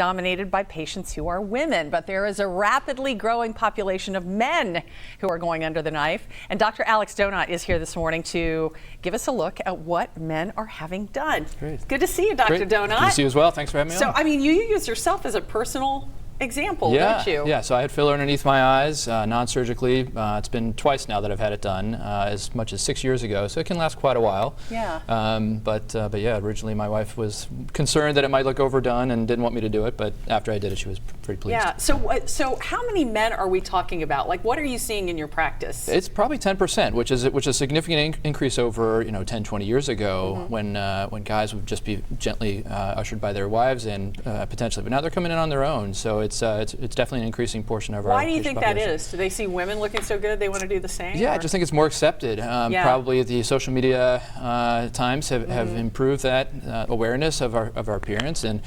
dominated by patients who are women, but there is a rapidly growing population of men who are going under the knife. And Dr. Alex Donat is here this morning to give us a look at what men are having done. Great. Good to see you, Dr. Great. Donat. Good to see you as well. Thanks for having me on. So, I mean, you use yourself as a personal example, don't you? Yeah, so I had filler underneath my eyes, non-surgically. It's been twice now that I've had it done, as much as 6 years ago, so it can last quite a while. Yeah. But yeah, originally my wife was concerned that it might look overdone and didn't want me to do it, but after I did it, she was pretty pleased. Yeah, so how many men are we talking about? Like, what are you seeing in your practice? It's probably 10%, which is a significant increase over 10, 20 years ago, when guys would just be gently ushered by their wives and potentially, but now they're coming in on their own. So it's definitely an increasing portion of our Why do you think population. that is? Do they see women looking so good they want to do the same? Yeah, or? I just think it's more accepted. Probably the social media times have improved that awareness of our appearance, and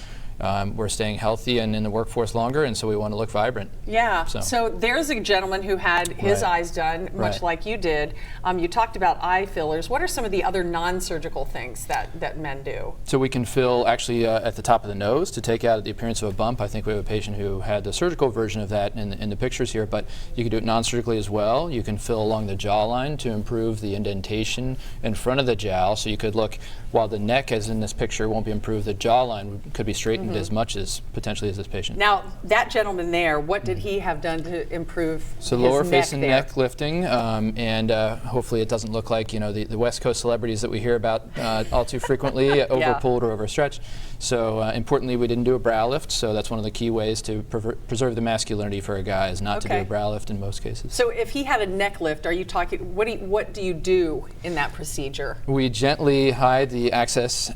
we're staying healthy and in the workforce longer, and so we want to look vibrant. Yeah, so there's a gentleman who had his eyes done, much like you did. You talked about eye fillers. What are some of the other non-surgical things that men do? So we can fill actually at the top of the nose to take out the appearance of a bump. I think we have a patient who had the surgical version of that in the pictures here, but you can do it non-surgically as well. You can fill along the jawline to improve the indentation in front of the jowl, so you could look, while the neck, as in this picture, won't be improved, the jawline could be straightened as much as potentially as this patient. Now, that gentleman there, what did he have done to improve so his lower neck face and there? neck lifting, and hopefully it doesn't look like the West Coast celebrities that we hear about all too frequently, overpulled or overstretched. So importantly, we didn't do a brow lift, so that's one of the key ways to preserve the masculinity for a guy, is not to do a brow lift in most cases. So if he had a neck lift, are you talking, what do you do in that procedure? We gently hide the access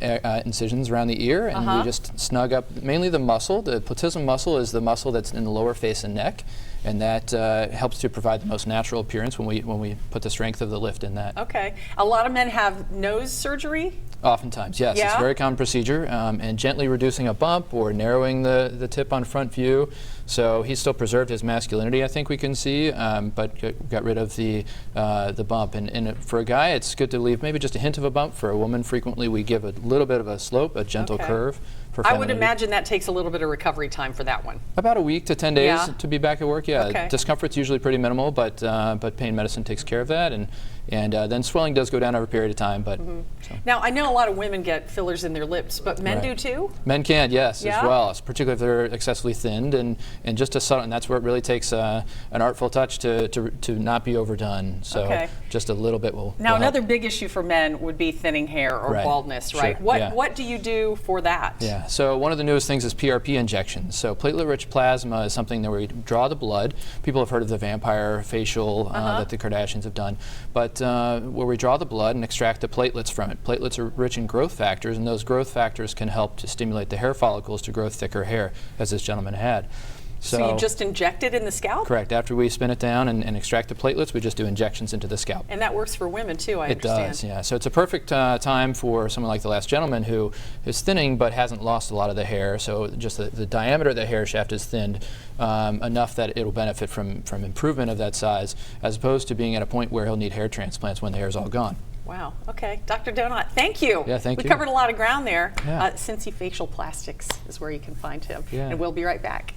incisions around the ear, and we just snug up mainly the muscle. The platysma muscle is the muscle that's in the lower face and neck, and that helps to provide the most natural appearance when we put the strength of the lift in that. Okay. A lot of men have nose surgery? Oftentimes, yes. It's a very common procedure, and gently reducing a bump or narrowing the tip on front view. So he still preserved his masculinity, I think we can see, but got rid of the bump. And for a guy, it's good to leave maybe just a hint of a bump. For a woman, frequently we give a little bit of a slope, a gentle curve. I would imagine that takes a little bit of recovery time for that one. About a week to 10 days to be back at work. Yeah, discomfort's usually pretty minimal, but pain medicine takes care of that, and then swelling does go down over a period of time. But now I know a lot of women get fillers in their lips, but men do too. Men can, yes, as well, particularly if they're excessively thinned, and just a subtle. And that's where it really takes an artful touch to not be overdone. So just a little bit will. Now another big issue for men would be thinning hair or baldness, right? Sure. What do you do for that? Yeah. So one of the newest things is PRP injections. So platelet-rich plasma is something that we draw the blood. People have heard of the vampire facial that the Kardashians have done, but where we draw the blood and extract the platelets from it. Platelets are rich in growth factors, and those growth factors can help to stimulate the hair follicles to grow thicker hair, as this gentleman had. So you just inject it in the scalp? Correct. After we spin it down and extract the platelets, we just do injections into the scalp. And that works for women too, I understand. It does, yeah. So it's a perfect time for someone like the last gentleman who is thinning but hasn't lost a lot of the hair. So just the diameter of the hair shaft is thinned enough that it'll benefit from improvement of that size, as opposed to being at a point where he'll need hair transplants when the hair is all gone. Wow. Okay. Dr. Donat, thank you. Yeah, thank you. We covered a lot of ground there. Cincy Facial Plastics is where you can find him. And we'll be right back.